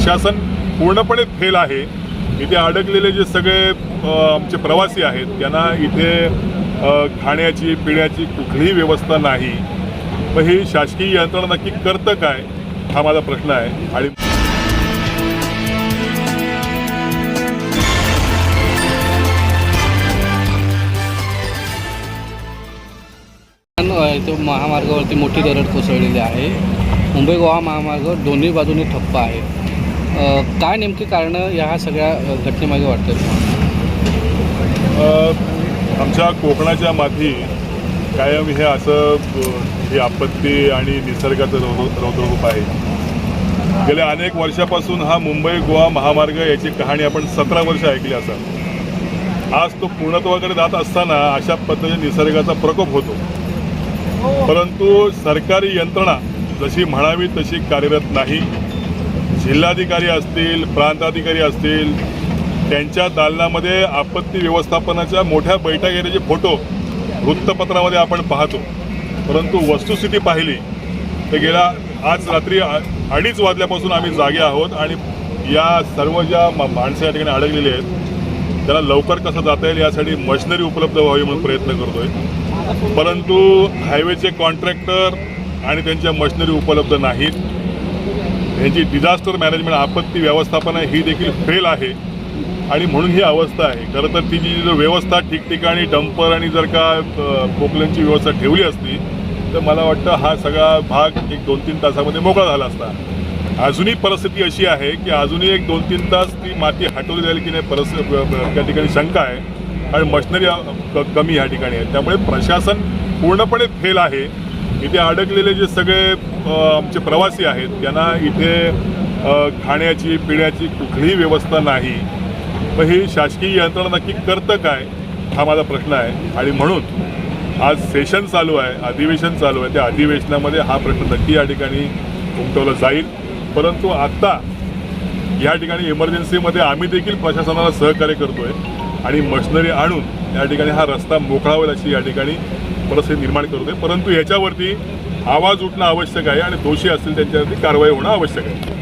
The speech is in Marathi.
प्रशासन पूर्णपणे फेल आहे। इथे अडकलेले जे सगळे आमचे प्रवासी आहेत त्यांना इथे खाण्याची पिण्याची कुठलीही व्यवस्था नाही। मग ही शासकीय यंत्रणा नक्की करतं काय हा माझा प्रश्न आहे। आणि तो महामार्गावरती मोठी दरड कोसळलेली आहे। मुंबई गोवा महामार्ग दोन्ही बाजूनी ठप्प आहे। काय नेमकी कारणं या सगळ्या घटनेमागे वाटतं? आमच्या कोकणाच्या माथी कायम हे असं ही आपत्ती आणि निसर्गाचं रौद्ररूप आहे। गेल्या अनेक वर्षापासून हा मुंबई गोवा महामार्ग याची कहाणी आपण 17 वर्ष ऐकली असाल। आज तो पूर्णत्वाकडे जात असताना अशा पद्धतीने निसर्गाचा प्रकोप होतो, परंतु सरकारी यंत्रणा जशी म्हणावी तशी कार्यरत नाही। जिल्हाधिकारी असतील, प्रांताधिकारी असतील, त्यांच्या दालनामध्ये आपत्ती व्यवस्थापनाच्या मोठ्या बैठका घेण्याचे फोटो वृत्तपत्रामध्ये आपण पाहतो, परंतु वस्तुस्थिती पाहिली तर गेल्या आज रात्री 2:30 वाजल्यापासून आम्ही जागे आहोत आणि या सर्व ज्या माणसं या ठिकाणी अडकलेली आहेत त्याला लवकर कसं जाता येईल यासाठी मशिनरी उपलब्ध व्हावी म्हणून प्रयत्न करतोय, परंतु हायवेचे कॉन्ट्रॅक्टर आणि त्यांच्या मशिनरी उपलब्ध नाहीत। यांची डिझास्टर मॅनेजमेंट आपत्ती व्यवस्थापन ही देखील फेल आहे आणि म्हणून ही अवस्था आहे। खरं तर ती जी व्यवस्था ठिकठिकाणी डंपर आणि जर का पोकलनची व्यवस्था ठेवली असती तर मला वाटतं हा सगळा भाग 1-2-3 तासामध्ये मोकळा झाला असता। अजूनही परिस्थिती अशी आहे की अजूनही 1-2-3 तास ती माती हटवली जाईल की नाही त्या ठिकाणी शंका आहे आणि मशिनरी कमी ह्या ठिकाणी आहे। त्यामुळे प्रशासन पूर्णपणे फेल आहे। इथे अडकलेले जे सगळे आमचे प्रवासी आहेत त्यांना इथे खाण्याची पिण्याची कुठलीही व्यवस्था नाही। मग ही शासकीय यंत्रणा नक्की करतं काय हा माझा प्रश्न आहे। आणि म्हणून आज सेशन चालू आहे, अधिवेशन चालू आहे, त्या अधिवेशनामध्ये हा प्रश्न नक्की या ठिकाणी उमटवला जाईल। परंतु आत्ता या ठिकाणी इमर्जन्सीमध्ये आम्ही देखील प्रशासनाला सहकार्य करतोय आणि मशिनरी आणून या ठिकाणी हा रस्ता मोकळा होईल अशी या ठिकाणी परिस्थिती निर्माण करतोय, परंतु याच्यावरती आवाज उठणं आवश्यक आहे आणि दोषी असतील त्यांच्यावरती कारवाई होणं आवश्यक आहे।